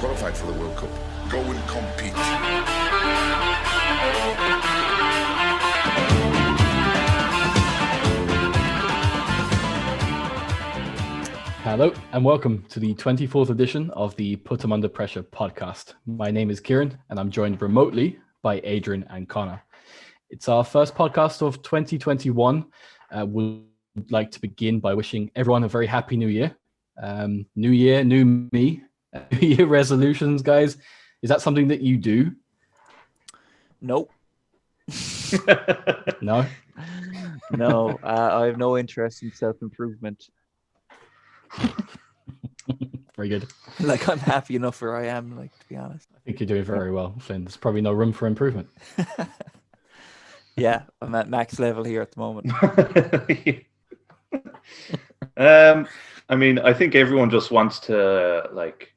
qualified for the World Cup. Go and compete. Hello and welcome to the 24th edition of the Put 'em Under Pressure podcast. My name is Kieran and I'm joined remotely by Adrian and Connor. It's our first podcast of 2021. We'd like to begin by wishing everyone a very happy new year. New year, new me. New year resolutions, guys. Is that something that you do? Nope. No? No, I have no interest in self-improvement. Very good. Like, I'm happy enough where I am, like, to be honest. I think you're doing very well, Flynn. There's probably no room for improvement. Yeah, I'm at max level here at the moment. I mean, I think everyone just wants to, like,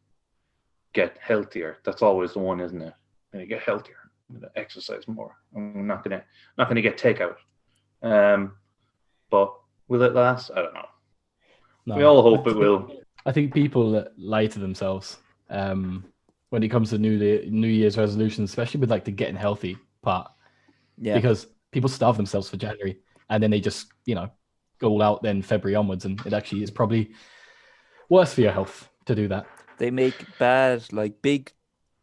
get healthier. That's always the one, isn't it? And you get healthier, exercise more. I'm not gonna get takeout. But will it last? I don't know. No, we all hope it will. I think people lie to themselves when it comes to New Year's resolutions, especially with like the getting healthy part. Yeah. Because people starve themselves for January and then they just, go all out then February onwards, and it actually is probably worse for your health to do that. They make big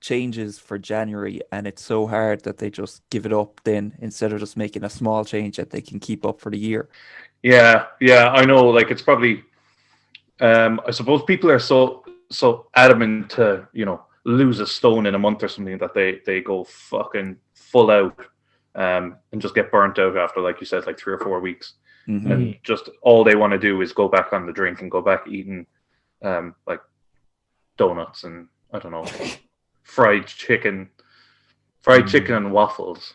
changes for January, and it's so hard that they just give it up then instead of just making a small change that they can keep up for the year. Yeah, I know. Like, it's probably, I suppose people are so adamant to, lose a stone in a month or something that they go fucking full out and just get burnt out after, like you said, like 3 or 4 weeks. Mm-hmm. And just all they want to do is go back on the drink and go back eating like donuts and, I don't know, fried chicken and waffles.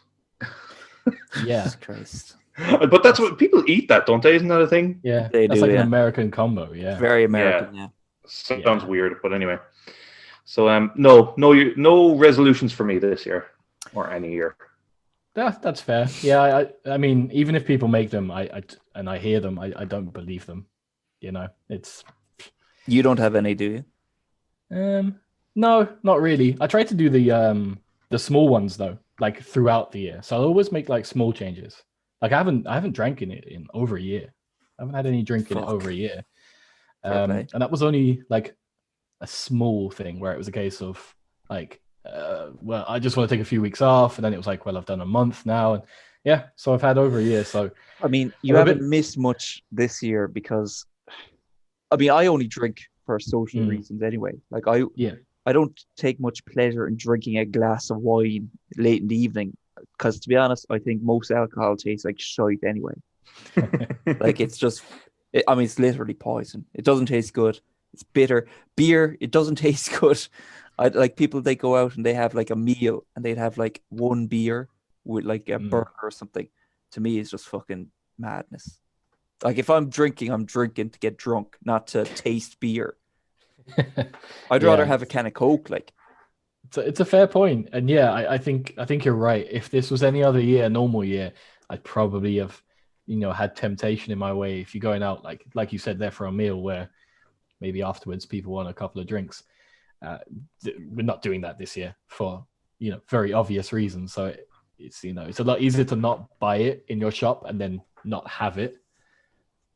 Yeah. Jesus Christ. But that's what people eat, that, don't they? Isn't that a thing? Yeah, they that's do, like yeah. an American combo. Yeah, Very American. Yeah. Sounds weird, but anyway. So no resolutions for me this year or any year. That's fair. Yeah, I mean, even if people make them, I hear them, I don't believe them. It's. You don't have any, do you? No, not really. I try to do the small ones though, like throughout the year. So I always make like small changes. Like I haven't drank in over a year. I haven't had any drink in over a year. And that was only like a small thing where it was a case of like, well, I just want to take a few weeks off, and then it was like, well, I've done a month now, and yeah, so I've had over a year. So I mean, you haven't missed much this year because, I mean, I only drink for social reasons anyway. Like I don't take much pleasure in drinking a glass of wine late in the evening because, to be honest, I think most alcohol tastes like shite anyway. Like it's literally poison. It doesn't taste good. It's bitter. Beer, it doesn't taste good. I like people, they go out and they have like a meal and they'd have like one beer with like a burger or something. To me, it's just fucking madness. Like if I'm drinking to get drunk, not to taste beer. I'd rather have a can of Coke. Like, it's a fair point, and yeah, I think you're right. If this was any other year, normal year, I'd probably have, had temptation in my way. If you're going out, like you said there, for a meal where maybe afterwards people want a couple of drinks. We're not doing that this year for very obvious reasons. So it's a lot easier to not buy it in your shop and then not have it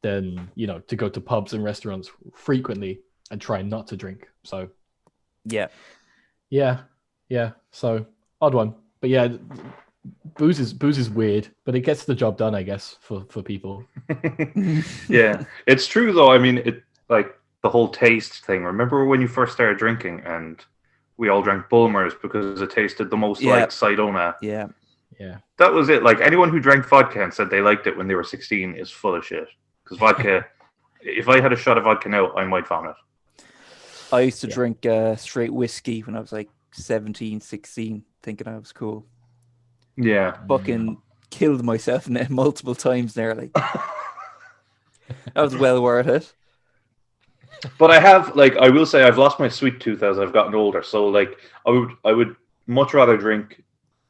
than to go to pubs and restaurants frequently and try not to drink. So yeah. So odd one, but yeah, booze is weird, but it gets the job done, I guess, for people. Yeah, it's true though. I mean, it like the whole taste thing. Remember when you first started drinking and we all drank Bulmers because it tasted the most like Sidona? Yeah. That was it. Like anyone who drank vodka and said they liked it when they were 16 is full of shit. Because vodka, if I had a shot of vodka now, I might vomit. I used to drink straight whiskey when I was like 17, 16, thinking I was cool. Yeah. Fucking killed myself multiple times there. Like, that was well worth it. But I will say I've lost my sweet tooth as I've gotten older. So like I would much rather drink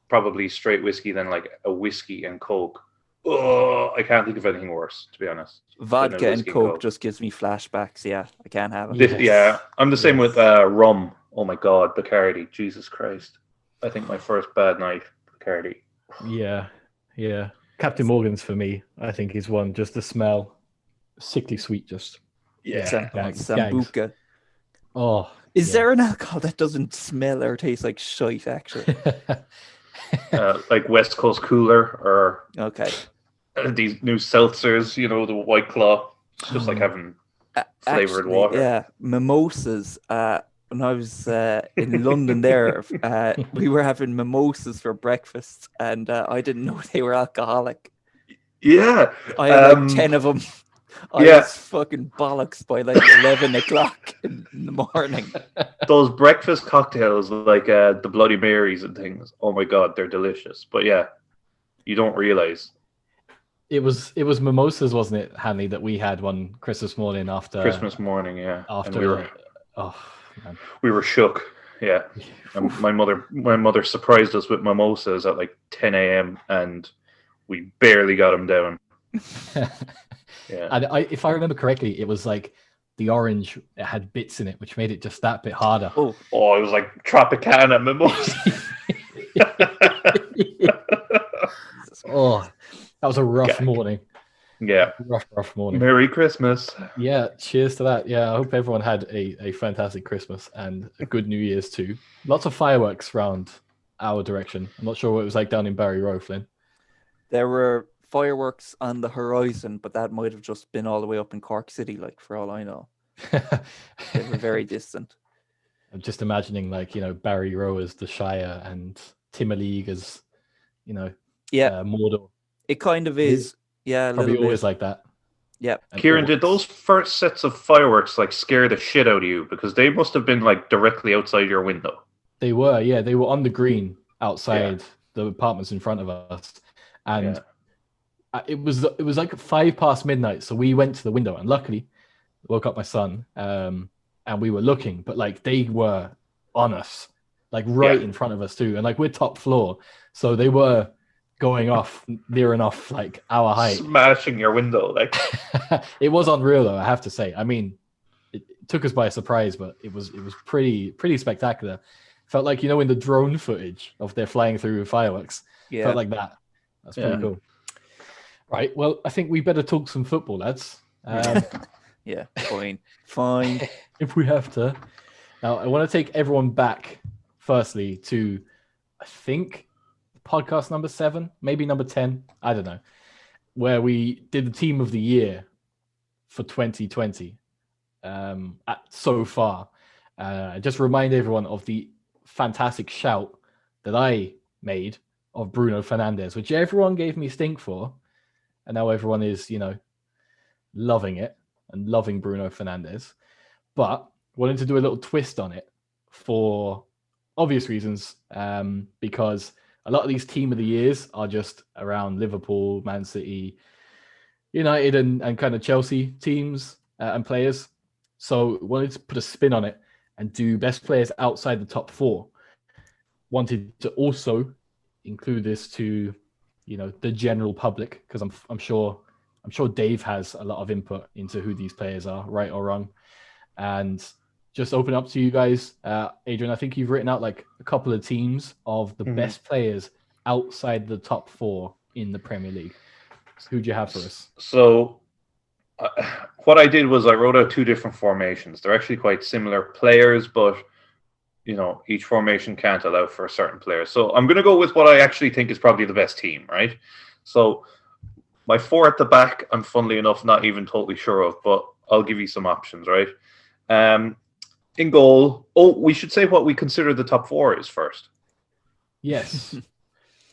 probably straight whiskey than like a whiskey and Coke. Oh, I can't think of anything worse, to be honest. Vodka and Coke just gives me flashbacks. Yeah, I can't have it. Yeah, I'm the same with rum. Oh my God, Bacardi, Jesus Christ! I think my first bad night, Bacardi. Yeah. Captain Morgan's for me. I think is one. Just the smell, sickly sweet. Just Sambuca. Oh, is there an alcohol that doesn't smell or taste like shite? Actually, like West Coast Cooler or these new seltzers. The White Claw. It's just like having flavored water. Yeah, mimosas. When I was in London there, we were having mimosas for breakfast, and I didn't know they were alcoholic. Yeah. I had like 10 of them. I was fucking bollocks by like 11 o'clock in the morning. Those breakfast cocktails, like the Bloody Marys and things, oh my God, they're delicious. But yeah, you don't realize. It was mimosas, wasn't it, Hanley, that we had one Christmas morning after... Christmas morning, yeah. After... We were shook, yeah. And my mother surprised us with mimosas at like 10 a.m. and we barely got them down. Yeah. And if I remember correctly, it was like the orange, it had bits in it, which made it just that bit harder. Oh, it was like Tropicana mimosa. That was a rough morning. Yeah. Rough morning. Merry Christmas. Yeah, cheers to that. Yeah, I hope everyone had a fantastic Christmas and a good New Year's too. Lots of fireworks around our direction. I'm not sure what it was like down in Barry Row, Flynn. There were fireworks on the horizon, but that might have just been all the way up in Cork City, like, for all I know. They were very distant. I'm just imagining, like, Barry Row as the Shire and Timberleague as, Mordor. It kind of is. Yeah, probably always like that. Yeah. Kieran, did those first sets of fireworks like scare the shit out of you? Because they must have been like directly outside your window. They were, yeah. They were on the green outside the apartments in front of us, and it was like 5 past midnight. So we went to the window, and luckily, woke up my son, and we were looking, but like they were on us, like right in front of us too, and like we're top floor, so they were going off near enough like our height, smashing your window. Like it was unreal though, I have to say. I mean, it took us by surprise, but it was pretty spectacular. Felt like, in the drone footage of they're flying through fireworks. Felt like that. That's pretty cool. Right, well, I think we better talk some football, lads. Yeah, fine. If we have to. Now, I want to take everyone back firstly to, I think, podcast number 7, maybe number 10, I don't know, where we did the team of the year for 2020 so far. Just remind everyone of the fantastic shout that I made of Bruno Fernandes, which everyone gave me stink for, and now everyone is, loving it and loving Bruno Fernandes, but wanted to do a little twist on it for obvious reasons, because a lot of these team of the years are just around Liverpool, Man City, United, and kind of Chelsea teams and players. So wanted to put a spin on it and do best players outside the top 4. Wanted to also include this to, the general public, because I'm sure Dave has a lot of input into who these players are, right or wrong, and just open up to you guys. Adrian, I think you've written out like a couple of teams of the best players outside the top 4 in the Premier League. Who do you have for us? So what I did was I wrote out 2 different formations. They're actually quite similar players, but each formation can't allow for a certain player. So I'm going to go with what I actually think is probably the best team, right? So my 4 at the back, I'm funnily enough not even totally sure of, but I'll give you some options, right? In goal, we should say what we consider the top 4 is first. Yes.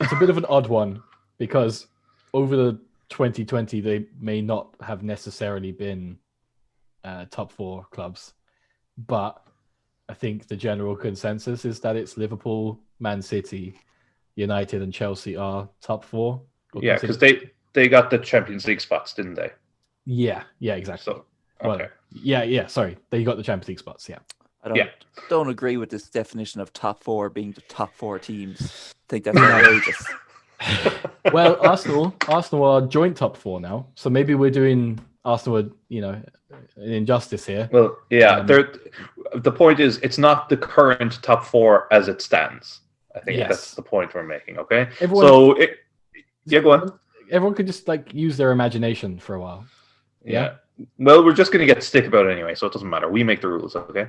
It's a bit of an odd one because over the 2020, they may not have necessarily been top 4 clubs. But I think the general consensus is that it's Liverpool, Man City, United, and Chelsea are top 4. Yeah, because they got the Champions League spots, didn't they? Yeah, exactly. So, okay. Well, sorry. They got the Champions League spots, yeah. I don't agree with this definition of top 4 being the top 4 teams. I think that's outrageous. Well, Arsenal are joint top 4 now, so maybe we're doing Arsenal would, an injustice here. Well, yeah. The point is, it's not the current top 4 as it stands. I think that's the point we're making. Okay. Go on. Everyone could just use their imagination for a while. Yeah. Well, we're just going to get stick about it anyway, so it doesn't matter. We make the rules. Okay.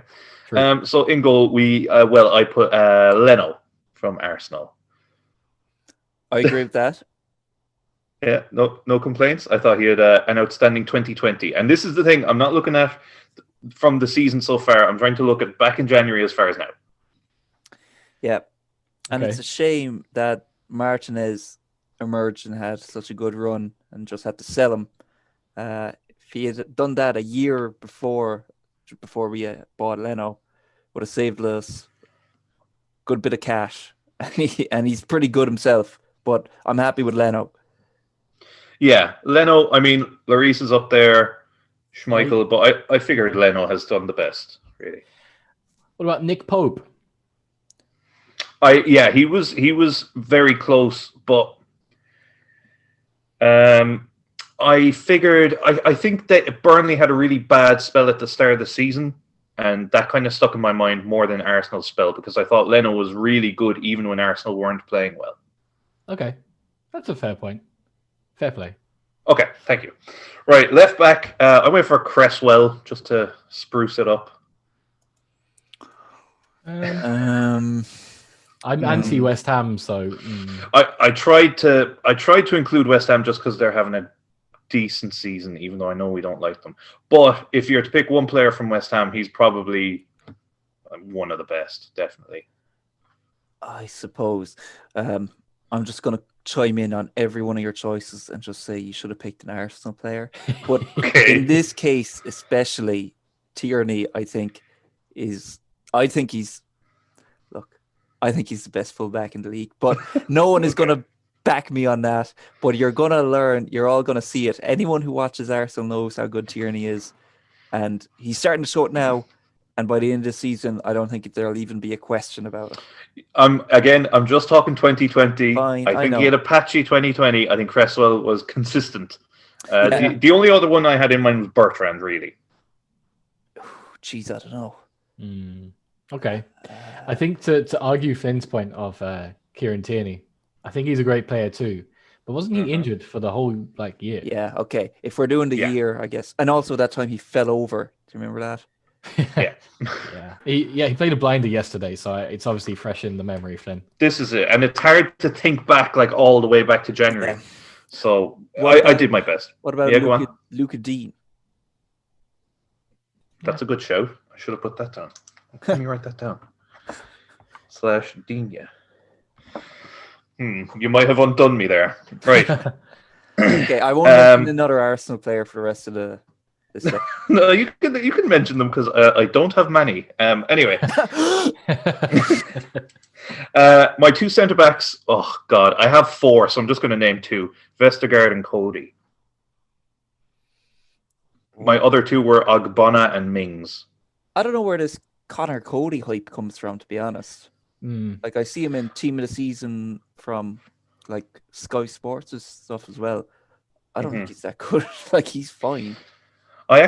True. So in goal, I put Leno from Arsenal. I agree with that. Yeah, no complaints. I thought he had an outstanding 2020. And this is the thing, I'm not looking at from the season so far. I'm trying to look at back in January as far as now. Yeah. And it's a shame that Martinez emerged and had such a good run and just had to sell him. If he had done that a year before we bought Leno, would have saved us a good bit of cash. And he's pretty good himself, but I'm happy with Leno. Yeah, Leno, I mean, Lloris is up there, Schmeichel, but I figured Leno has done the best, really. What about Nick Pope? He was very close, but I figured I think that Burnley had a really bad spell at the start of the season, and that kind of stuck in my mind more than Arsenal's spell, because I thought Leno was really good even when Arsenal weren't playing well. Okay, that's a fair point. Fair play. Okay, thank you. Right, left back. I went for Cresswell just to spruce it up. I'm anti West Ham, so I tried to include West Ham just because they're having a decent season, even though I know we don't like them. But if you're to pick one player from West Ham, he's probably one of the best, definitely. I suppose. I'm just going to chime in on every one of your choices and just say you should have picked an Arsenal player. But in this case, especially, Tierney, I think he's the best fullback in the league. But no one is going to back me on that. But you're going to learn. You're all going to see it. Anyone who watches Arsenal knows how good Tierney is. And he's starting to show it now. And by the end of the season, I don't think there'll even be a question about it. I'm just talking 2020. Fine, I think know. He had a patchy 2020. I think Cresswell was consistent. The only other one I had in mind was Bertrand, really. Jeez, I don't know. Okay. I think to argue Finn's point of Kieran Tierney, I think he's a great player too. But wasn't he injured for the whole year? Yeah, okay. If we're doing the year, I guess. And also that time he fell over. Do you remember that? Yeah. He played a blinder yesterday, so it's obviously fresh in the memory, Flynn. This is it, and it's hard to think back all the way back to January. Yeah. So I did my best. What about Luca Dean? That's a good shout. I should have put that down. Let me write that down. /Dean, yeah. You might have undone me there. Right. Okay, I won't mention another Arsenal player for the rest of the. No, you can mention them because I don't have many. Anyway, my two centre backs. Oh God, I have 4, so I'm just going to name 2: Vestergaard and Cody. My other 2 were Ogbonna and Mings. I don't know where this Connor Cody hype comes from, to be honest. I see him in Team of the Season from Sky Sports and stuff as well. I don't think he's that good. He's fine. I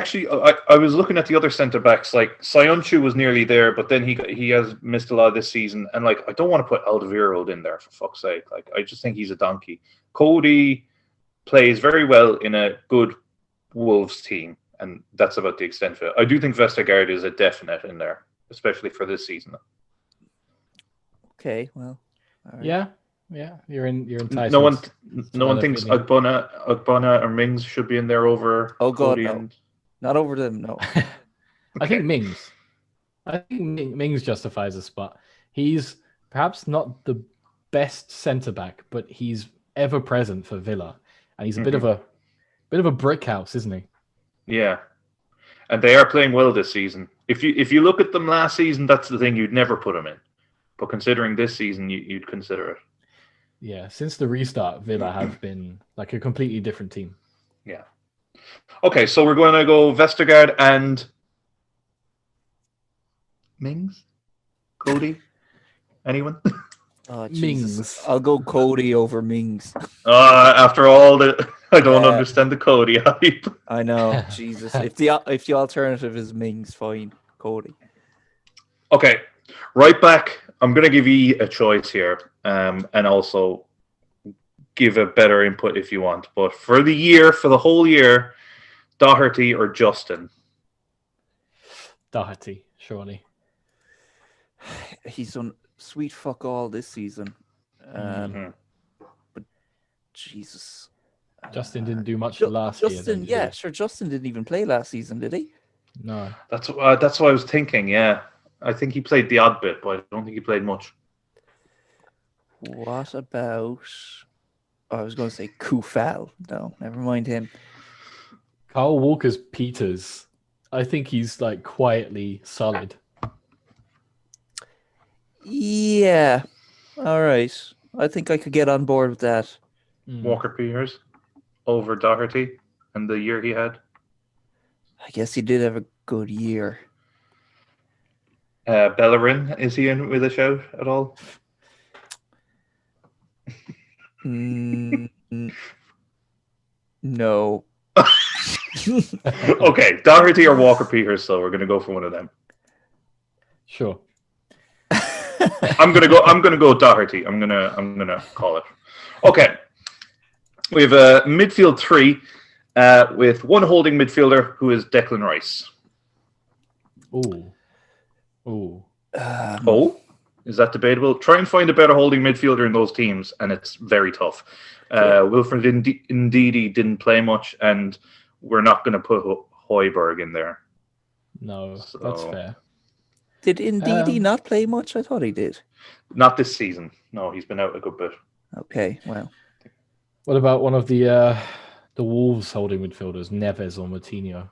was looking at the other centre backs. Sionchu was nearly there, but then he has missed a lot this season. And I don't want to put Alderweireld in there, for fuck's sake. I just think he's a donkey. Cody plays very well in a good Wolves team, and that's about the extent of it. I do think Vestergaard is a definite in there, especially for this season. Okay, well, all right. Yeah, you're enticed. No one thinks Ogbonna or Mings should be in there over. Oh God, Cody no. Not over them, no. I think Mings. Mings justifies a spot. He's perhaps not the best centre back, but he's ever present for Villa, and he's a bit of a brick house, isn't he? Yeah, and they are playing well this season. If you look at them last season, that's the thing, you'd never put them in, but considering this season, you'd consider it. Yeah, since the restart, Villa have been a completely different team. Yeah. Okay, so we're going to go Vestergaard and Mings? Cody? Anyone? Oh, Jesus. Mings. I'll go Cody over Mings. After all the, I don't understand the Cody hype. I know, Jesus. If the alternative is Mings, fine, Cody. Okay, right back. I'm going to give you a choice here, and also give a better input if you want. But for the whole year, Doherty or Justin? Doherty, surely. He's done sweet fuck all this season. But Jesus. Justin didn't do much last year. Justin, sure. Justin didn't even play last season, did he? No. That's what I was thinking, yeah. I think he played the odd bit, but I don't think he played much. What about... I was going to say Kufal. No, never mind him. Kyle Walker's Peters. I think he's like quietly solid. Yeah. All right. I think I could get on board with that. Walker Peters over Doherty and the year he had. I guess he did have a good year. Bellerin, is he in with a shout at all? No. Okay, Doherty or Walker Peters, so we're going to go for one of them. Sure. I'm gonna go Doherty. I'm gonna call it. Okay. We have a midfield three with one holding midfielder who is Declan Rice. Ooh. Is that debatable? Try and find a better holding midfielder in those teams, and it's very tough. Wilfred Ndidi didn't play much, and we're not going to put Højbjerg in there. No, that's fair. Did Ndidi not play much? I thought he did. Not this season. No, he's been out a good bit. Okay, well. What about one of the Wolves holding midfielders, Neves or Moutinho?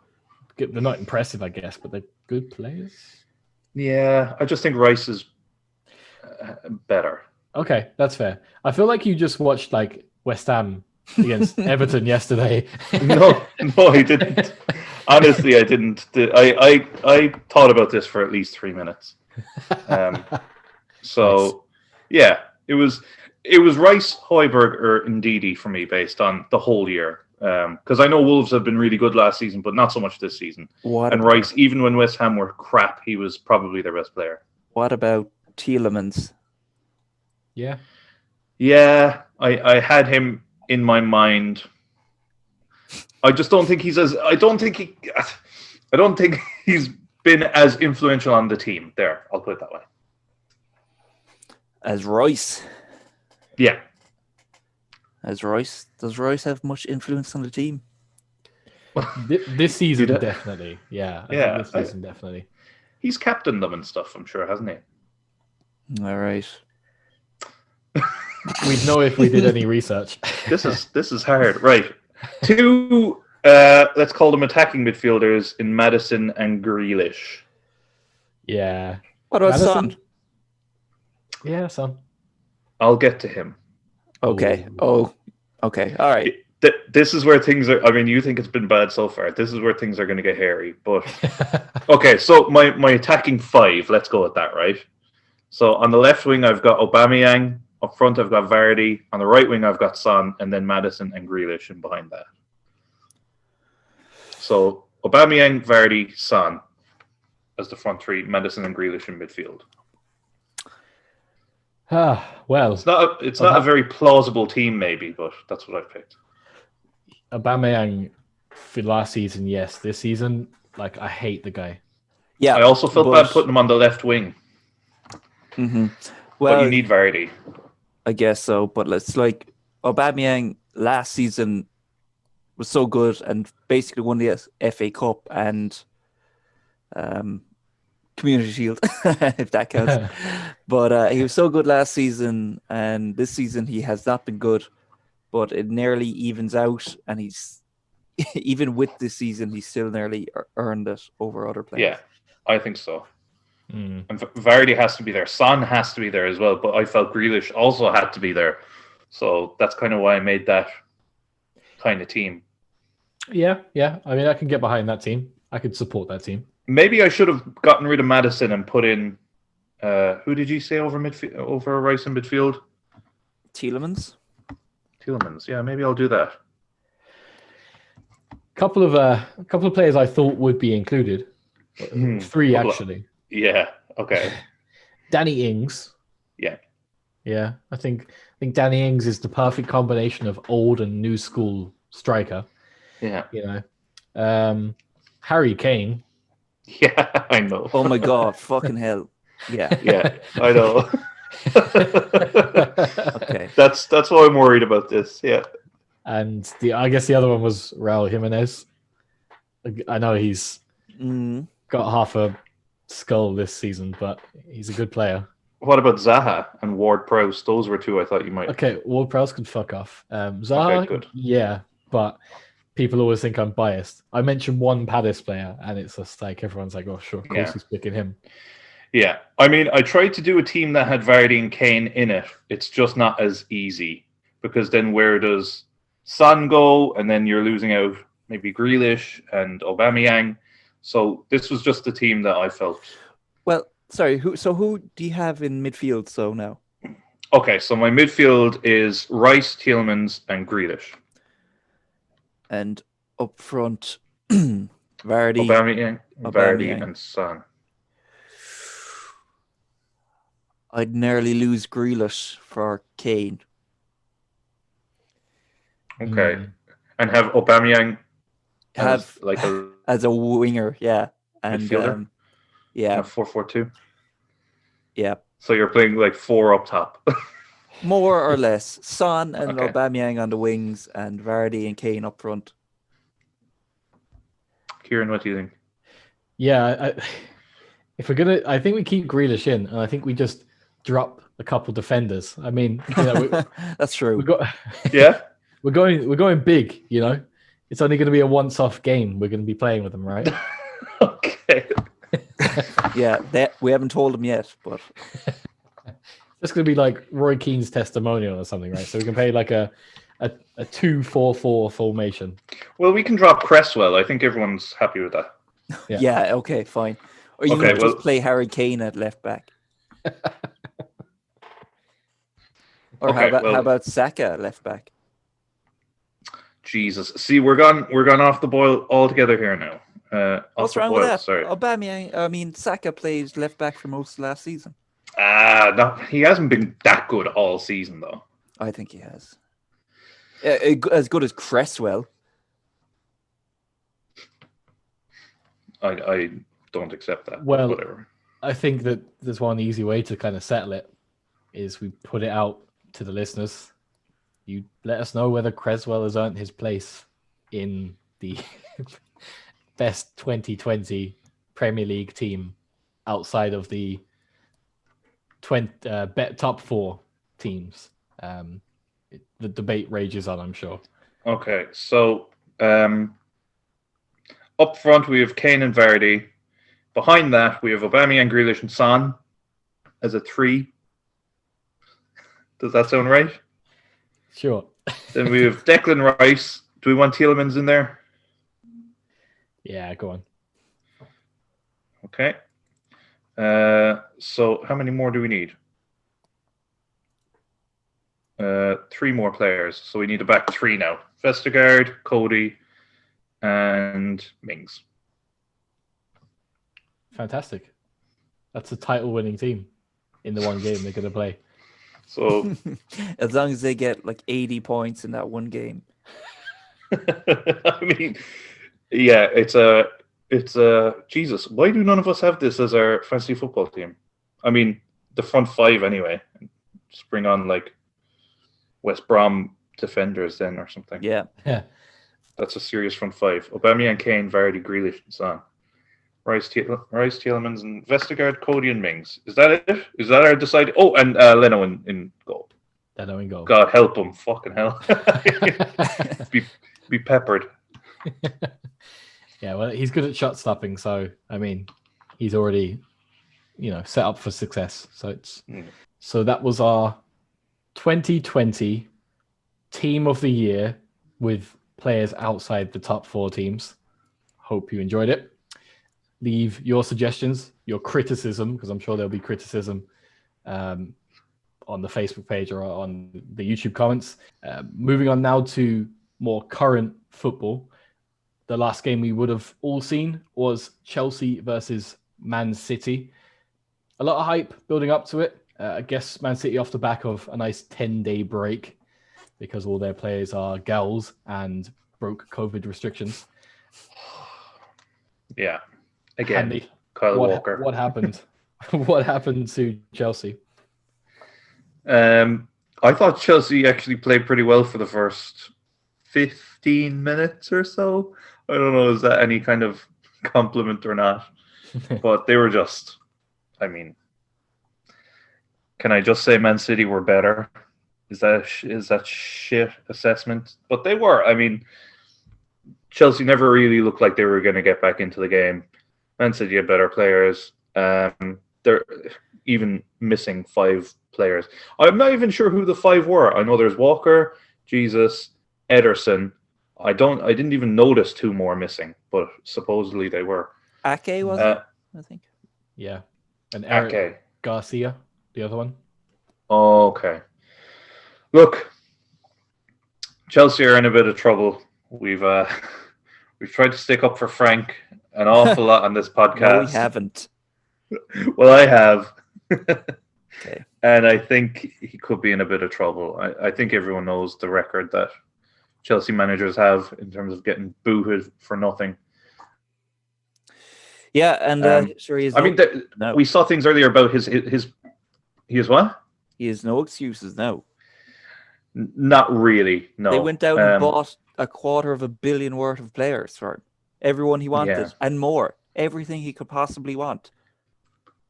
They're not impressive, I guess, but they're good players. Yeah, I just think Rice is better. Okay, that's fair. I feel like you just watched like West Ham against Everton yesterday. No, I didn't. Honestly, I didn't. I thought about this for at least 3 minutes. So, yeah, it was Rice, Højbjerg, or Ndidi for me based on the whole year. Because I know Wolves have been really good last season, but not so much this season. Rice, even when West Ham were crap, he was probably their best player. What about Tielemans? Yeah. Yeah, I had him in my mind. I just don't think I don't think he's been as influential on the team. There, I'll put it that way. As Rice. Yeah. As Rice. Does Rice have much influence on the team? This season, definitely. Yeah. I think this season, definitely. He's captained them and stuff, I'm sure, hasn't he? All right. We'd know if we did any research. This is hard. Right. Two, let's call them attacking midfielders in Maddison and Grealish. Yeah. What about Son? Yeah, Son. I'll get to him. Okay. Oh, okay. All right. This is where things are. I mean, you think it's been bad so far. This is where things are going to get hairy. But okay, so my attacking five. Let's go with that, right? So on the left wing, I've got Aubameyang. Up front, I've got Vardy. On the right wing, I've got Son, and then Maddison and Grealish in behind that. So Aubameyang, Vardy, Son as the front three. Maddison and Grealish in midfield. Well, it's not a very plausible team, maybe, but that's what I've picked. Aubameyang for last season, yes. This season, like, I hate the guy. Yeah, I also felt bad putting him on the left wing. Mm-hmm. Well, but you need Vardy. I guess so, but it's like Aubameyang last season was so good and basically won the FA Cup and Community Shield, if that counts. But he was so good last season, and this season he has not been good. But it nearly evens out, and he's even with this season, he's still nearly earned it over other players. Yeah, I think so. And Vardy has to be there. Son has to be there as well, but I felt Grealish also had to be there. So that's kind of why I made that kind of team. Yeah. I mean, I can get behind that team. I could support that team. Maybe I should have gotten rid of Maddison and put in Who did you say over Rice in midfield? Tielemans. Yeah, maybe I'll do that. Couple of players I thought would be included. Three actually. Yeah. Okay. Danny Ings. Yeah. I think Danny Ings is the perfect combination of old and new school striker. Yeah. You know, Harry Kane. Yeah, I know. Oh my God! Fucking hell! Yeah. Yeah, I know. Okay. That's why I'm worried about this. Yeah. And I guess the other one was Raul Jimenez. I know he's got half a skull this season, but he's a good player. What about Zaha and Ward-Prowse? Those were two I thought you might. Okay, Ward-Prowse can fuck off. Zaha, Okay, good. Yeah, but people always think I'm biased. I mentioned one Palace player, and it's just like everyone's like, "Oh, sure, of course he's picking him." Yeah, I mean, I tried to do a team that had Vardy and Kane in it. It's just not as easy because then where does Son go? And then you're losing out maybe Grealish and Aubameyang. So this was just the team that I felt. Well, sorry. Who do you have in midfield? So now. Okay, so my midfield is Rice, Tielemans, and Grealish. And up front, Vardy, Vardy, and Son. I'd nearly lose Grealish for Kane. Okay, and have Aubameyang Have like a as a winger, yeah, and midfielder? yeah, 4-4-2. yeah, So you're playing like four up top. more or less. Son and Okay. Aubameyang on the wings, and Vardy and Kane up front. Kieran, what do you think? Yeah, if we're gonna, I think we keep Grealish in, and I think we just drop a couple defenders. I mean, That's true. we got, Yeah. we're going big. You know, it's only going to be a once-off game. We're going to be playing with them, right? Okay. Yeah, we haven't told him yet, but It's going to be like Roy Keane's testimonial or something, right? So we can play like a 2-4-4 formation. Well, we can drop Cresswell. I think everyone's happy with that. yeah, okay, fine. Or you Okay, can just play Harry Kane at left back. Or Okay, how about Saka at left back? Jesus. See, we're gone off the boil altogether here now. What's wrong with that? Sorry. Saka played left back for most of last season. No, he hasn't been that good all season, though. I think he has. As good as Cresswell. I don't accept that. Well, whatever. I think that there's one easy way to kind of settle it is we put it out to the listeners. You let us know whether Cresswell has earned his place in the best 2020 Premier League team outside of the top four teams. The debate rages on, I'm sure. Okay, so up front we have Kane and Vardy. Behind that we have Aubameyang, Grealish, and Son as a 3. Does that sound right? Sure. Then we have Declan Rice. Do we want Tielemans in there? Yeah, go on. Okay. So how many more do we need? 3 more players. So we need a back 3 now. Vestergaard, Cody, and Mings. Fantastic. That's a title-winning team in the one game they're going to play. So as long as they get like 80 points in that one game. I mean, yeah, it's a Jesus. Why do none of us have this as our fantasy football team? I mean, the front 5 anyway. Just bring on like West Brom defenders then or something. Yeah. That's a serious front 5. Aubameyang, Kane, Vardy, Grealish, and Son. Rice, Tielemans, and Vestergaard, Cody, and Mings. Is that it? Is that our decided? Oh, and Leno in goal. Leno in goal. God help him! Fucking hell! be peppered. Yeah, well, he's good at shot stopping, so I mean, he's already, set up for success. So that was our 2020 team of the year with players outside the top 4 teams. Hope you enjoyed it. Leave your suggestions your criticism, because I'm sure there'll be criticism on the Facebook page or on the YouTube comments. Moving on now to more current football. The last game we would have all seen was Chelsea versus Man City. A lot of hype building up to it. I guess Man City off the back of a nice 10-day break because all their players are gals and broke COVID restrictions. Yeah. Again, Andy, Kyle Walker. What happened? What happened to Chelsea? I thought Chelsea actually played pretty well for the first 15 minutes or so. I don't know, is that any kind of compliment or not? But they were just, I mean, can I just say Man City were better? Is that shit assessment? But they were. I mean, Chelsea never really looked like they were going to get back into the game. Man City had better players. They're even missing 5 players. I'm not even sure who the 5 were. I know there's Walker, Jesus, Ederson. I didn't even notice 2 more missing, but supposedly they were. Ake was it? I think. Yeah, and Eric Ake. Garcia, the other one. Oh, okay. Look, Chelsea are in a bit of trouble. We've tried to stick up for Frank an awful lot on this podcast. No, we haven't. Well, I have. Okay. And I think he could be in a bit of trouble. I think everyone knows the record that Chelsea managers have in terms of getting booted for nothing. Yeah, and sure he has. We saw things earlier about his what? He has no excuses now. Not really. No. They went out and bought $250 million worth of players for him. Everyone he wanted and more. Everything he could possibly want.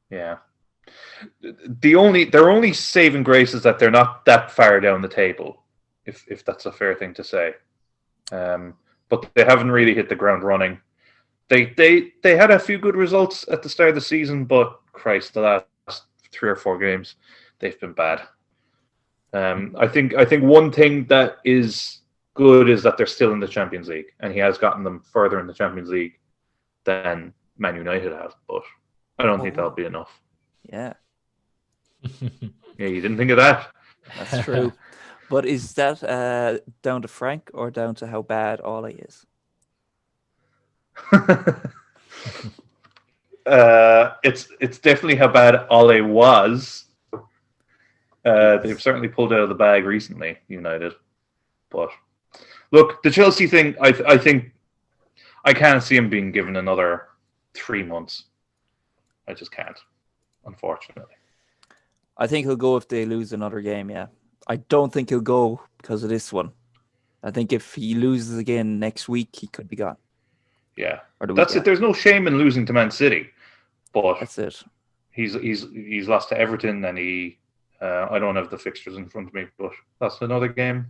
Yeah. Their only saving grace is that they're not that far down the table, if that's a fair thing to say. But they haven't really hit the ground running. They had a few good results at the start of the season, but Christ, the last 3 or 4 games, they've been bad. I think one thing that is good is that they're still in the Champions League, and he has gotten them further in the Champions League than Man United have. But I don't think that'll be enough. Yeah. Yeah, you didn't think of that? That's true. But is that down to Frank or down to how bad Ole is? It's definitely how bad Ole was. They've certainly pulled out of the bag recently, United. But look, the Chelsea thing, I think I can't see him being given another 3 months. I just can't, unfortunately. I think he'll go if they lose another game, yeah. I don't think he'll go because of this one. I think if he loses again next week, he could be gone. Yeah, that's it. There's no shame in losing to Man City, but that's it. He's lost to Everton, and I don't have the fixtures in front of me, but that's another game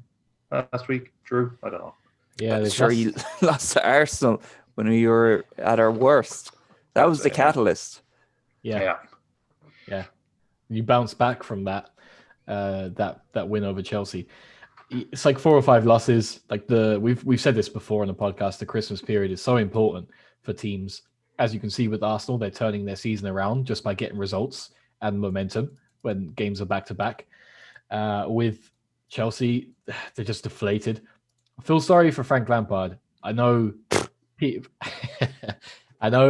last week. Drew, I don't know. Yeah, sure. He lost to Arsenal when we were at our worst. That was the catalyst. Yeah. You bounce back from that win over Chelsea. It's like 4 or 5 losses. Like we've said this before on the podcast. The Christmas period is so important for teams. As you can see with Arsenal, they're turning their season around just by getting results and momentum when games are back to back. With Chelsea, they're just deflated. I feel sorry for Frank Lampard. I know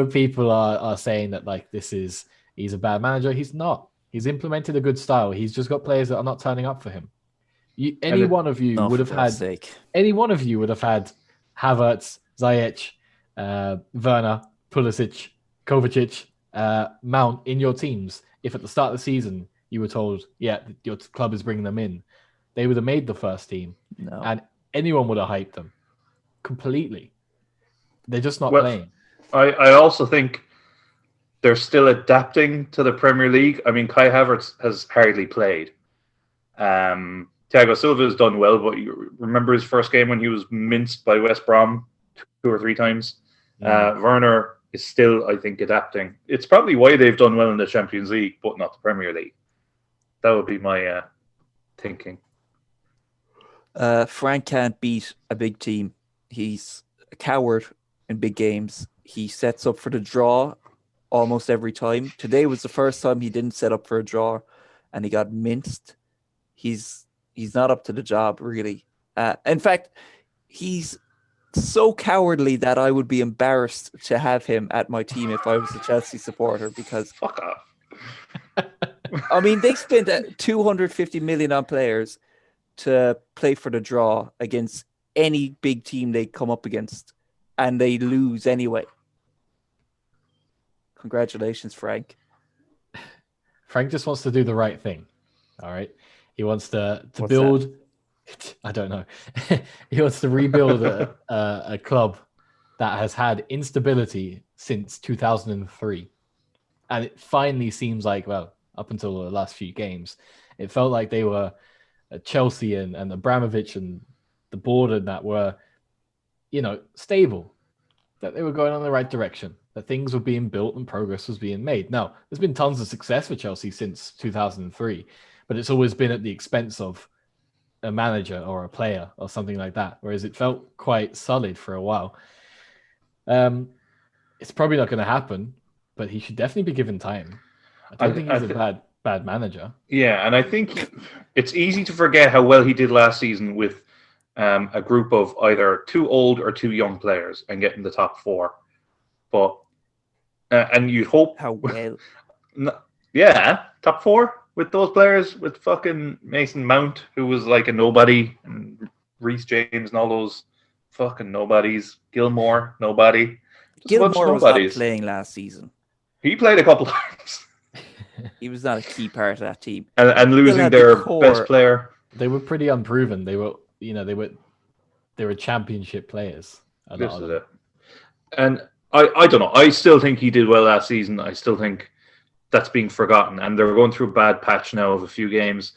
people are saying that like he's a bad manager. He's not. He's implemented a good style. He's just got players that are not turning up for him. Any one of you would have had Havertz, Ziyech, Werner, Pulisic, Kovacic, Mount in your teams. If at the start of the season you were told, yeah, your club is bringing them in, they would have made the first team. No. And anyone would have hyped them completely. They're just not playing. I also think they're still adapting to the Premier League. I mean, Kai Havertz has hardly played. Thiago Silva has done well, but you remember his first game when he was minced by West Brom 2 or 3 times? Werner is still, I think, adapting. It's probably why they've done well in the Champions League, but not the Premier League. That would be my thinking. Frank can't beat a big team. He's a coward in big games. He sets up for the draw almost every time. Today was the first time he didn't set up for a draw, and he got minced. He's not up to the job, really. In fact, he's so cowardly that I would be embarrassed to have him at my team if I was a Chelsea supporter, because Fuck off. I mean, they spent 250 million on players to play for the draw against any big team they come up against, and they lose anyway. Congratulations, Frank. Frank just wants to do the right thing. All right. He wants to What's build. that? I don't know. He wants to rebuild a club that has had instability since 2003. And it finally seems like, well, up until the last few games, it felt like they were Chelsea and Abramovich and the board and that were, stable, that they were going in the right direction, that things were being built and progress was being made. Now, there's been tons of success for Chelsea since 2003, but it's always been at the expense of a manager or a player or something like that, whereas it felt quite solid for a while. It's probably not going to happen, but he should definitely be given time. I don't think he's a bad manager. Yeah, and I think it's easy to forget how well he did last season with a group of either too old or too young players and getting the top four. But and you'd hope How well? Yeah, top four with those players, with fucking Mason Mount, who was like a nobody, and Reece James and all those fucking nobodies. Gilmore, nobody. Just a bunch of Gilmore was not nobodies. playing last season. He played a couple times. He was not a key part of that team. And losing had their the core. best player. They were pretty unproven. They were championship players. This is it. And I don't know. I still think he did well last season. I still think that's being forgotten. And they're going through a bad patch now of a few games.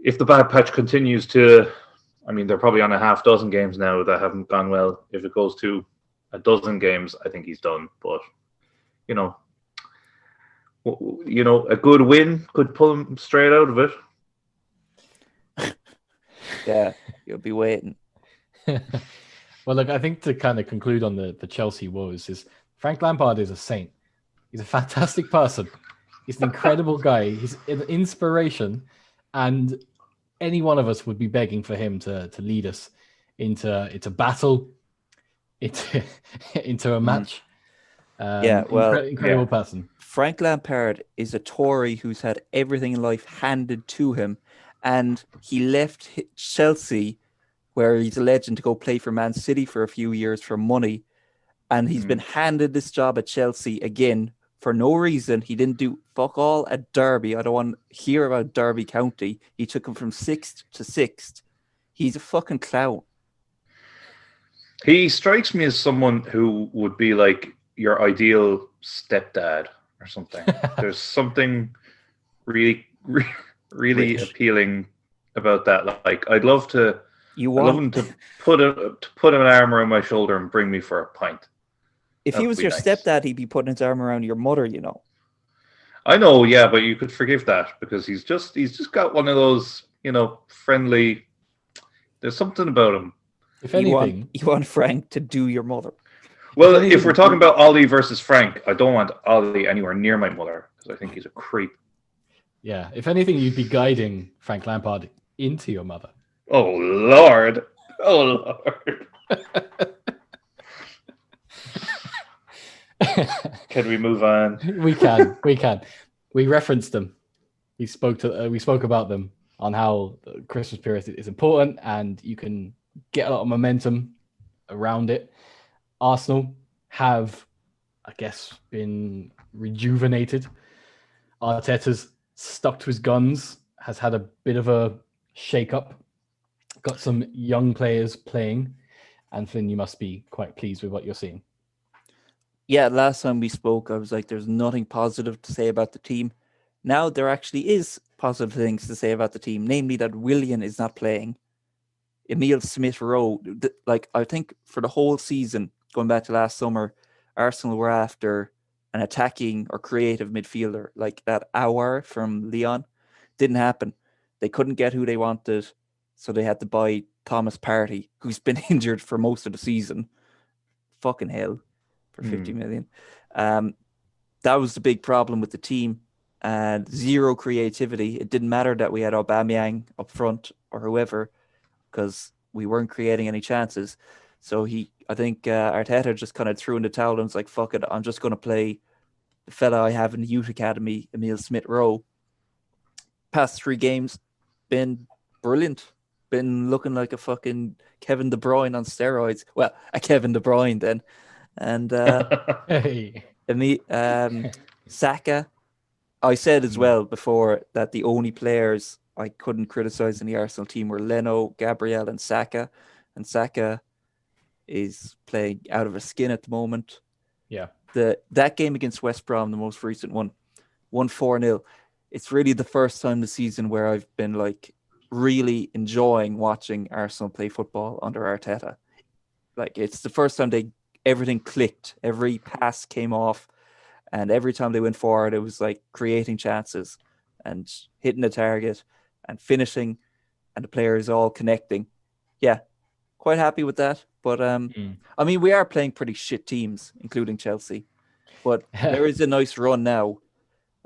If the bad patch continues to, I mean, they're probably on a half dozen games now that haven't gone well. If it goes to a dozen games, I think he's done. But, a good win could pull him straight out of it. Yeah, you'll be waiting. Well, look, I think to kind of conclude on the Chelsea woes is Frank Lampard is a saint. He's a fantastic person. He's an incredible guy. He's an inspiration, and any one of us would be begging for him to lead us into battle, into a match. Incredible person. Frank Lampard is a Tory who's had everything in life handed to him, and he left Chelsea, where he's a legend, to go play for Man City for a few years for money, and he's been handed this job at Chelsea again for no reason. He didn't do fuck all at Derby. I don't want to hear about Derby County. He took him from 6th to 6th. He's a fucking clown. He strikes me as someone who would be like your ideal stepdad or something. There's something really, really appealing about that. Like, I'd love to. I'd love him to put an arm around my shoulder and bring me for a pint. If he was your stepdad, he'd be putting his arm around your mother, I know, yeah, but you could forgive that because he's just got one of those, friendly. There's something about him. If anything, you want Frank to do your mother. Well, if we're talking about Ollie versus Frank, I don't want Ollie anywhere near my mother because I think he's a creep. Yeah, if anything, you'd be guiding Frank Lampard into your mother. Oh, Lord. Oh, Lord. Can we move on? We can. We referenced them. We spoke about them on how the Christmas period is important and you can get a lot of momentum around it. Arsenal have, I guess, been rejuvenated. Arteta's stuck to his guns, has had a bit of a shake-up. Got some young players playing. And Finn, you must be quite pleased with what you're seeing. Yeah, last time we spoke, I was like, there's nothing positive to say about the team. Now there actually is positive things to say about the team, namely that Willian is not playing. Emile Smith-Rowe, I think for the whole season, going back to last summer, Arsenal were after an attacking or creative midfielder, like that Aouar from Lyon. Didn't happen. They couldn't get who they wanted, so they had to buy Thomas Partey, who's been injured for most of the season. Fucking hell. For 50 million. that was the big problem with the team, and zero creativity. It didn't matter that we had Aubameyang up front or whoever, because we weren't creating any chances. So I think Arteta just kind of threw in the towel and was like, fuck it, I'm just going to play the fella I have in the youth academy, Emile Smith-Rowe. Past 3 games, been brilliant. Been looking like a fucking Kevin De Bruyne on steroids. Well, a Kevin De Bruyne then. And Hey. Saka, I said as well before that the only players I couldn't criticize in the Arsenal team were Leno, Gabriel, and Saka. And Saka is playing out of his skin at the moment. Yeah. That game against West Brom, the most recent one, 4-0. It's really the first time this season where I've been like really enjoying watching Arsenal play football under Arteta. Like, it's the first time everything clicked. Every pass came off, and every time they went forward, it was like creating chances and hitting the target and finishing, and the players all connecting. Yeah, quite happy with that. But I mean, we are playing pretty shit teams, including Chelsea. But there is a nice run now.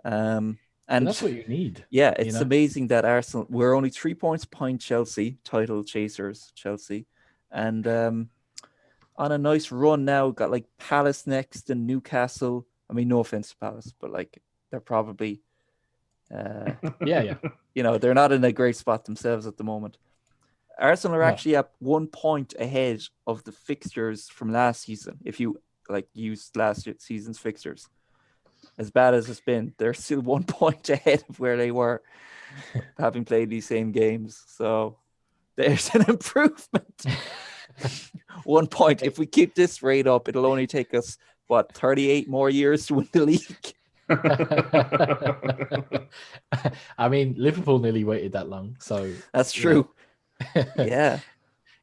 And that's what you need. Yeah, it's amazing that Arsenal, we're only 3 points behind Chelsea, title chasers, Chelsea. And on a nice run now, got like Palace next and Newcastle. I mean, no offense to Palace, but like they're probably, yeah. They're not in a great spot themselves at the moment. Arsenal are actually at 1 point ahead of the fixtures from last season. If you like use last season's fixtures. As bad as it's been, they're still 1 point ahead of where they were, having played these same games. So there's an improvement. 1 point. If we keep this rate up, it'll only take us, 38 more years to win the league. I mean, Liverpool nearly waited that long, so that's true. Yeah.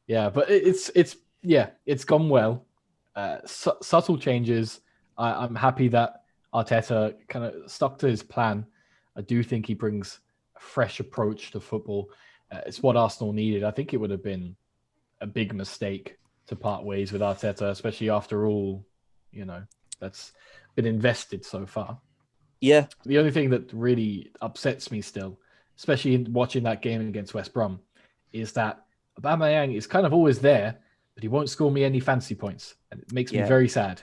Yeah, but it's gone well. Subtle changes. I'm happy that Arteta kind of stuck to his plan. I do think he brings a fresh approach to football. It's what Arsenal needed. I think it would have been a big mistake to part ways with Arteta, especially after all, that's been invested so far. Yeah. The only thing that really upsets me still, especially in watching that game against West Brom, is that Aubameyang is kind of always there, but he won't score me any fancy points. And it makes me very sad.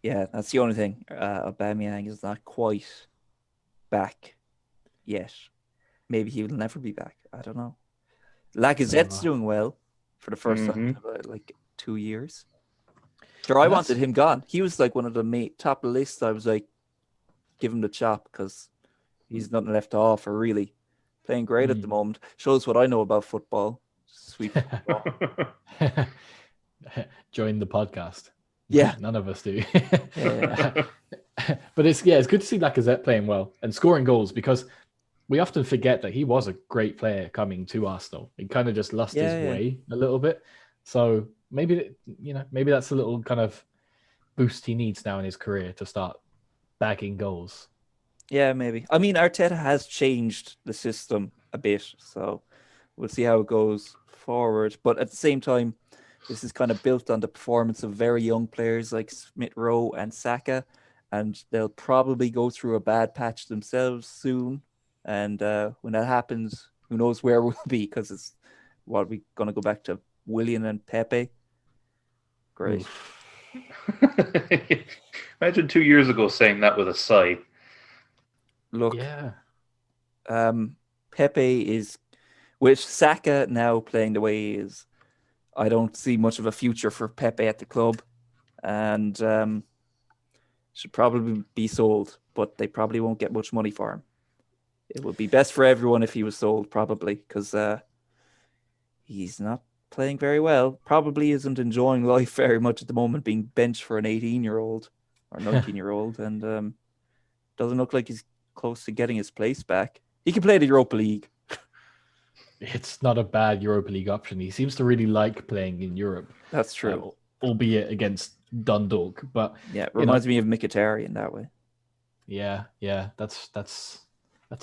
Yeah, that's the only thing. Aubameyang is not quite back yet. Maybe he will never be back. I don't know. Lacazette's doing well for the first time in about 2 years. Sure, I wanted him gone. He was like one of the top of the list. I was like, give him the chop because he's nothing left to offer, really. Playing great at the moment. Shows what I know about football. Sweet football. Join the podcast. Yeah. None of us do. Yeah. But it's good to see Lacazette playing well and scoring goals, because we often forget that he was a great player coming to Arsenal. He kind of just lost his way a little bit. So maybe that's a little kind of boost he needs now in his career to start bagging goals. Yeah, maybe. I mean, Arteta has changed the system a bit, so we'll see how it goes forward. But at the same time, this is kind of built on the performance of very young players like Smith-Rowe and Saka, and they'll probably go through a bad patch themselves soon. And when that happens, who knows where we'll be, because it's we're going to go back to Willian and Pepe. Great. Imagine 2 years ago saying that with a sigh. Look, Pepe is, with Saka now playing the way he is, I don't see much of a future for Pepe at the club, and should probably be sold, but they probably won't get much money for him. It would be best for everyone if he was sold, probably, because he's not playing very well. Probably isn't enjoying life very much at the moment, being benched for an 18-year-old or 19-year-old, and doesn't look like he's close to getting his place back. He can play the Europa League. It's not a bad Europa League option. He seems to really like playing in Europe. That's true. Albeit against Dundalk. But yeah, it reminds me of Mkhitaryan in that way. Yeah, that's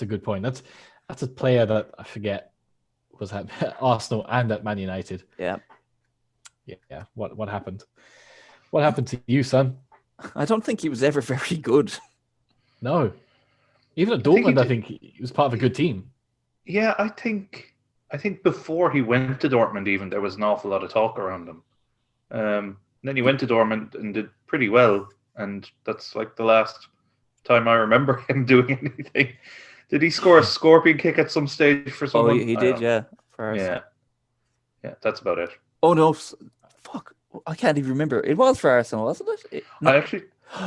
a good point. That's a player that I forget was at Arsenal and at Man United. Yeah. What happened? What happened to you, son? I don't think he was ever very good. No. Even at Dortmund, I think he was part of a good team. Yeah, I think before he went to Dortmund, even there was an awful lot of talk around him. Then he went to Dortmund and did pretty well, and that's like the last time I remember him doing anything. Did he score a scorpion kick at some stage for someone? Oh, he did, yeah. For Arsenal. Yeah, that's about it. Oh no, fuck! I can't even remember. It was for Arsenal, wasn't it?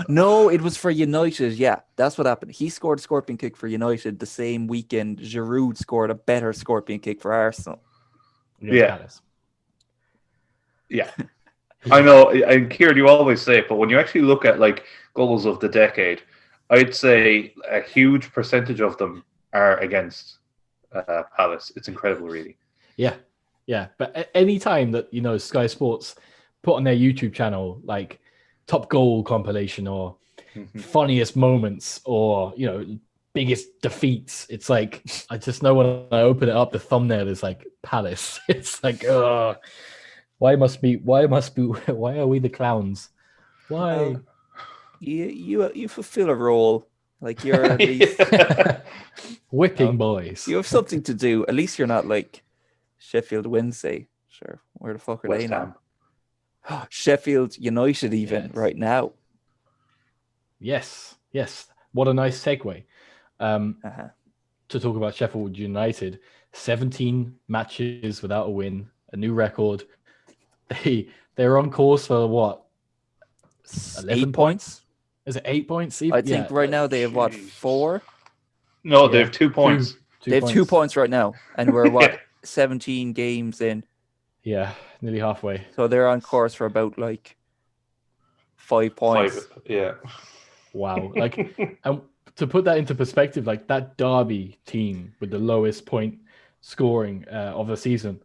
No, it was for United. Yeah, that's what happened. He scored a scorpion kick for United the same weekend. Giroud scored a better scorpion kick for Arsenal. Yeah. I know, and Kieran, you always say it, but when you actually look at like goals of the decade, I'd say a huge percentage of them are against Palace. It's incredible, really. Yeah. But any time that Sky Sports put on their YouTube channel like top goal compilation or funniest moments or biggest defeats, it's like I just know when I open it up, the thumbnail is like Palace. It's like, why are we the clowns? Why? You fulfill a role. Like you're at least whipping boys. You have something to do. At least you're not like Sheffield Wednesday. Sure, where the fuck are West they Ham. now? Sheffield United, even right now. Yes. What a nice segue. To talk about Sheffield United. 17 matches without a win, a new record. They're on course for what? 11 points? Is it 8 points? I think right now they have 4? No, they have 2 points. They have 2 points right now, and we're 17 games in. Yeah, nearly halfway. So they're on course for about like 5 points. Wow. Like, and to put that into perspective, like that Derby team with the lowest point scoring of the season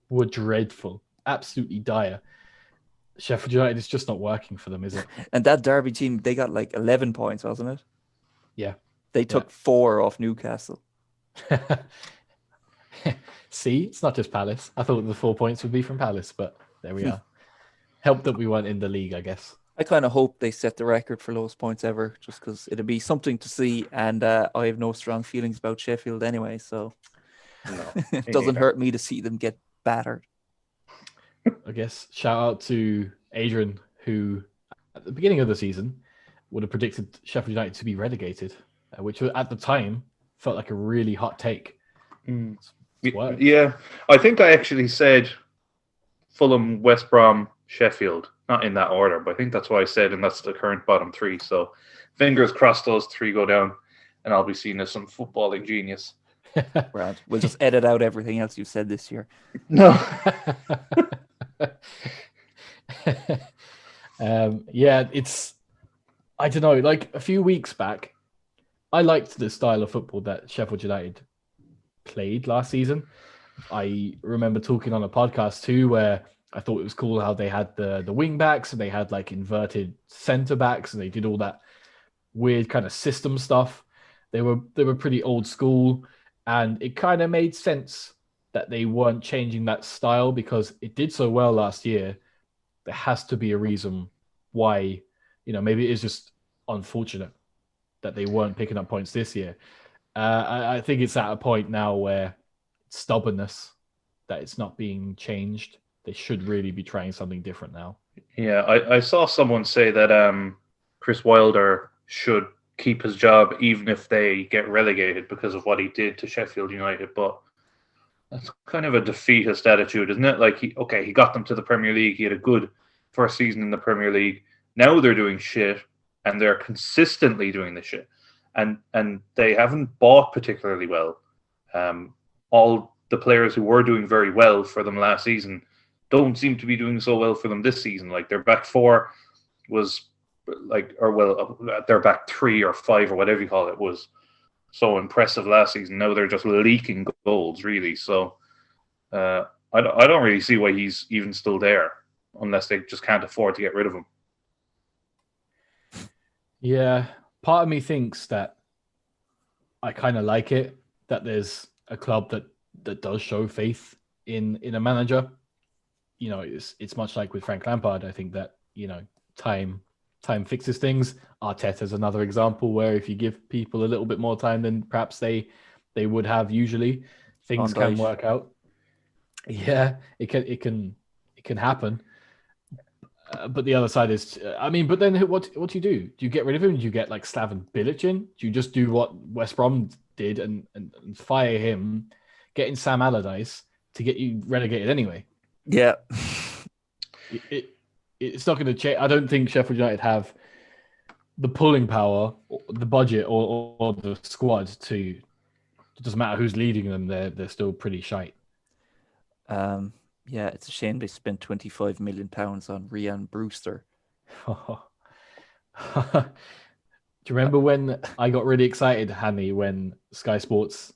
were dreadful, absolutely dire. Sheffield United is just not working for them, is it? And that Derby team, they got like 11 points, wasn't it? Yeah. They took 4 off Newcastle. See, it's not just Palace. I thought the 4 points would be from Palace, but there we are. Helped that we weren't in the league, I guess. I kind of hope they set the record for lowest points ever, just because it'd be something to see. And I have no strong feelings about Sheffield anyway, so it doesn't hurt me to see them get battered. I guess shout out to Adrian, who at the beginning of the season would have predicted Sheffield United to be relegated, which at the time felt like a really hot take. Yeah, I think I actually said Fulham, West Brom, Sheffield, not in that order, but I think that's what I said, and that's the current bottom 3. So fingers crossed those 3 go down, and I'll be seen as some footballing genius. Brad, we'll just edit out everything else you've said this year. No. I don't know, like a few weeks back, I liked the style of football that Sheffield United played last season. I remember talking on a podcast too, where I thought it was cool how they had the wing backs and they had like inverted center backs and they did all that weird kind of system stuff. They were pretty old school, and it kind of made sense that they weren't changing that style because it did so well last year. There has to be a reason why, maybe it is just unfortunate that they weren't picking up points this year. I think it's at a point now where stubbornness, that it's not being changed. They should really be trying something different now. Yeah, I saw someone say that Chris Wilder should keep his job even if they get relegated because of what he did to Sheffield United, but that's kind of a defeatist attitude, isn't it? Like, he got them to the Premier League. He had a good first season in the Premier League. Now they're doing shit, and they're consistently doing the shit. And they haven't bought particularly well. All the players who were doing very well for them last season don't seem to be doing so well for them this season. Like, their back 4 was their back 3 or 5 or whatever you call it was so impressive last season. Now they're just leaking goals, really. So I don't really see why he's even still there unless they just can't afford to get rid of him. Yeah, part of me thinks that I kind of like it, that there's a club that does show faith in a manager. It's much like with Frank Lampard. I think that, time time fixes things. Arteta's another example where if you give people a little bit more time than perhaps they would have usually, things can work out. Yeah, it can happen. But the other side is, but then what do you do? Do you get rid of him? Do you get like Slaven Bilic in? Do you just do what West Brom did and fire him, get in Sam Allardyce to get you relegated anyway? Yeah. It's not going to change. I don't think Sheffield United have the pulling power, the budget, or the squad to. It doesn't matter who's leading them. They're still pretty shite. Yeah, it's a shame they spent £25 million on Ryan Brewster. Do you remember when I got really excited, Hanny, when Sky Sports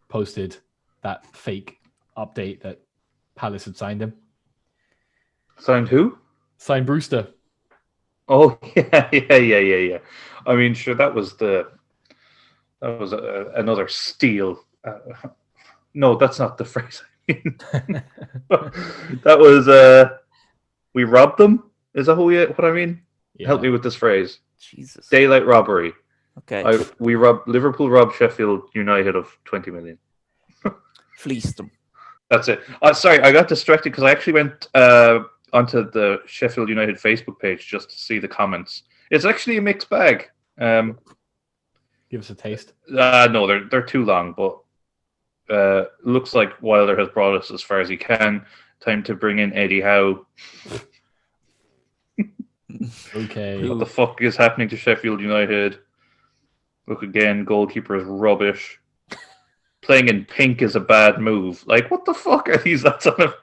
posted that fake update that Palace had signed him? Signed who? Signed Brewster. Oh, yeah. I mean, sure, that was another steal. No, that's not the phrase. That was we robbed them. Is that what I mean? Yeah. Help me with this phrase. Jesus. Daylight robbery. Okay. Liverpool robbed Sheffield United of 20 million. Fleeced them. That's it. Sorry, I got distracted because I actually went onto the Sheffield United Facebook page just to see the comments. It's actually a mixed bag. Give us a taste. No, they're too long, but looks like Wilder has brought us as far as he can. Time to bring in Eddie Howe. Okay. What the fuck is happening to Sheffield United? Look again, goalkeeper is rubbish. Playing in pink is a bad move. Like, what the fuck are these? That's on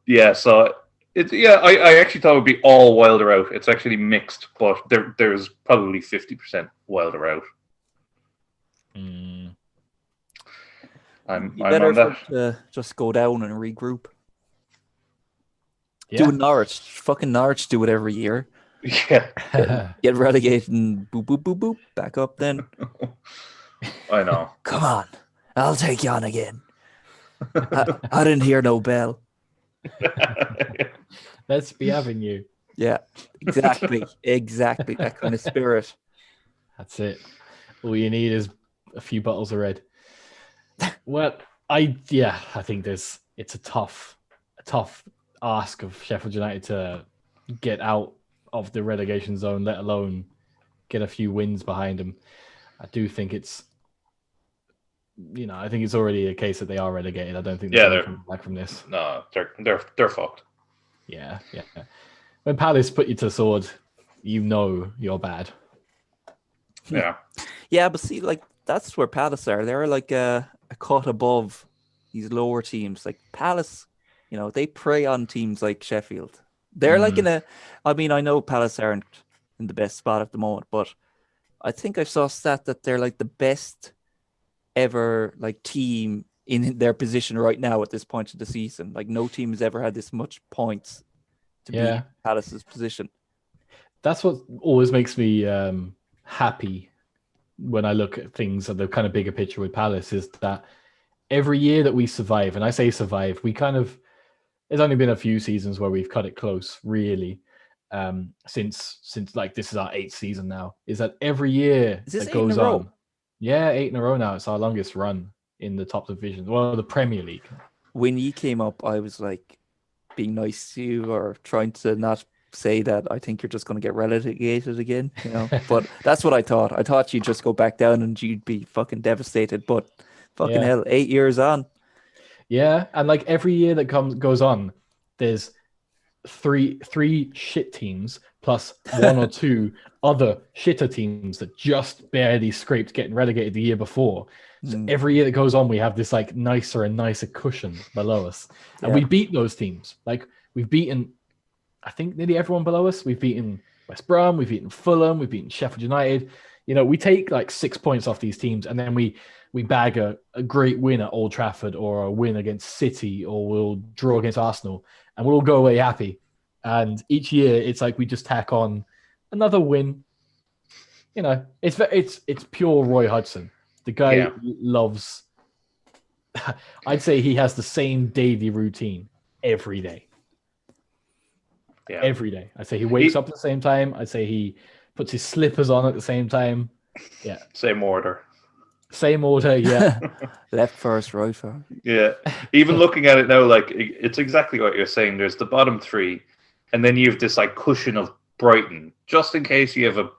yeah, so I actually thought it would be all Wilder out. It's actually mixed, but there's probably 50% Wilder out. I'm better on that. Just go down and regroup. Yeah. Do Norwich. Fucking Norwich do it every year. Yeah. Get relegated and boop, boop, boop, boop. Back up then. I know. Come on. I'll take you on again. I didn't hear no bell. Let's be having you. Yeah, exactly. Exactly. That kind of spirit. That's it. All you need is a few bottles of red. Well, I think it's a tough ask of Sheffield United to get out of the relegation zone, let alone get a few wins behind them. I do think it's already a case that they are relegated. I don't think they're coming back from this. No, they're fucked. Yeah. When Palace put you to the sword, you know you're bad. Yeah. Yeah, but see, like that's where Palace are. They're like a cut above these lower teams. Like Palace, they prey on teams like Sheffield. They're like I know Palace aren't in the best spot at the moment, but I think I saw a stat that they're like the best ever like team in their position right now at this point of the season. Like no team has ever had this much points to be Palace's position. That's what always makes me happy when I look at things at the kind of bigger picture with Palace is that every year that we survive, and I say survive, there's only been a few seasons where we've cut it close, really, since like this is our 8th season now, is that every year that goes on. Yeah, 8 in a row now. It's our longest run in the top division. Well, the Premier League. When you came up, I was like being nice to you or trying to not say that I think you're just going to get relegated again, But that's what I thought. I thought you'd just go back down and you'd be fucking devastated. But fucking hell, 8 years on. Yeah, and like every year that goes on, there's three shit teams plus one or two other shitter teams that just barely scraped getting relegated the year before. So every year that goes on, we have this like nicer and nicer cushion below us, and we beat those teams. Like we've beaten, I think, nearly everyone below us. We've beaten West Brom, we've beaten Fulham, we've beaten Sheffield United. We take like 6 points off these teams, and then we bag a great win at Old Trafford or a win against City, or we'll draw against Arsenal, and we'll all go away happy. And each year, it's like we just tack on another win. It's pure Roy Hodgson. The guy loves. I'd say he has the same daily routine every day. Yeah. Every day. I'd say he wakes up at the same time. I'd say he puts his slippers on at the same time. Yeah. Same order. Same order, yeah. Left first, right first. Yeah. Even looking at it now, like it's exactly what you're saying. There's the bottom three, and then you have this like cushion of Brighton, just in case you have a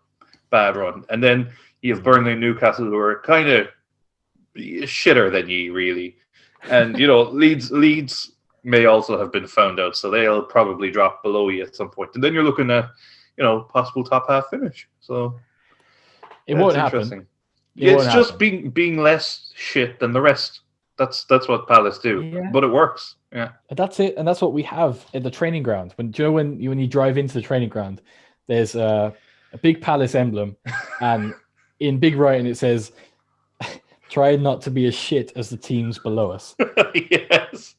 bad run. And then you have Burnley and Newcastle, who are kind of shitter than you, really. And, Leeds may also have been found out, so they'll probably drop below you at some point. And then you're looking at, possible top half finish. So it won't happen. It's just being less shit than the rest. That's what Palace do, but it works. Yeah, and that's it, and that's what we have at the training ground. When you drive into the training ground, there's a big Palace emblem, and in big writing it says, "Try not to be as shit as the teams below us." Yes,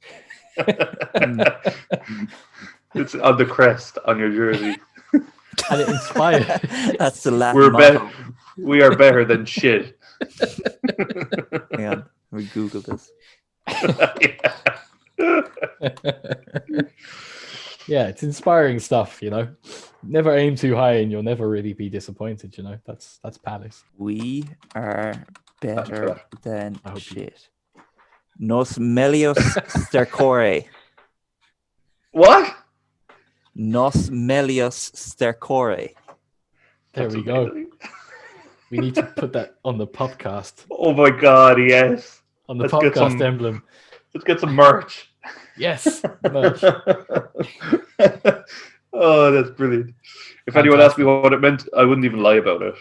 it's on the crest on your jersey, and it inspires. That's the Latin motto. We are better than shit. Hang on, we Google this. Yeah, it's inspiring stuff, Never aim too high and you'll never really be disappointed, That's Palace. We are better than shit. Nos melios stercore. What? Nos melios stercore. There we go. We need to put that on the PUPcast. Oh my god, yes. On the PUPcast emblem. Let's get some merch. Yes, merch. Oh, that's brilliant. If anyone asked me what it meant, I wouldn't even lie about it.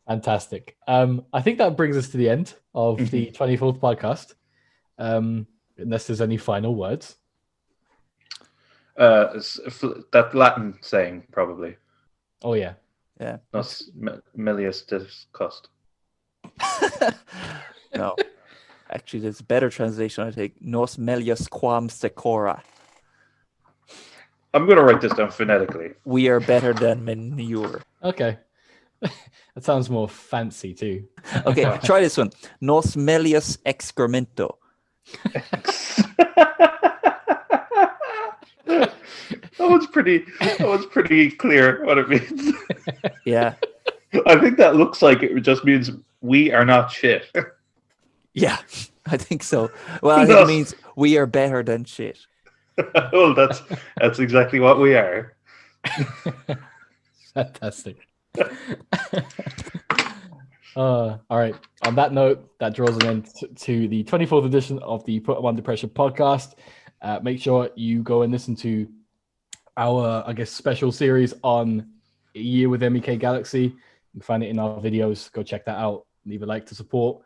Fantastic. I think that brings us to the end of the 24th podcast. Unless there's any final words. That Latin saying, probably. Oh, yeah. Yeah. Nos melius discost. No. Actually, there's a better translation, I think. Nos melius quam secora. I'm going to write this down phonetically. We are better than manure. Okay. That sounds more fancy, too. Okay, try this one. Nos melius excremento. That was pretty clear what it means. Yeah. I think that looks like it just means we are not shit. Yeah, I think so. Well, I think it means we are better than shit. Well, that's exactly what we are. Fantastic. All right. On that note, that draws an end to the 24th edition of the Put 'Em Under Pressure podcast. Make sure you go and listen to our, special series on A Year with MEK Galaxy. You can find it in our videos. Go check that out. Leave a like to support.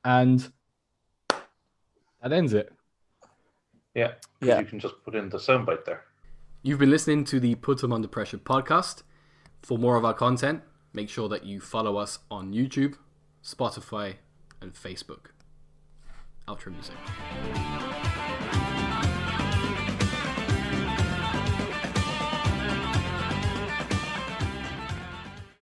And that ends it. Yeah. You can just put in the soundbite there. You've been listening to the Put 'Em Under Pressure podcast. For more of our content, make sure that you follow us on YouTube, Spotify, and Facebook. Outro music.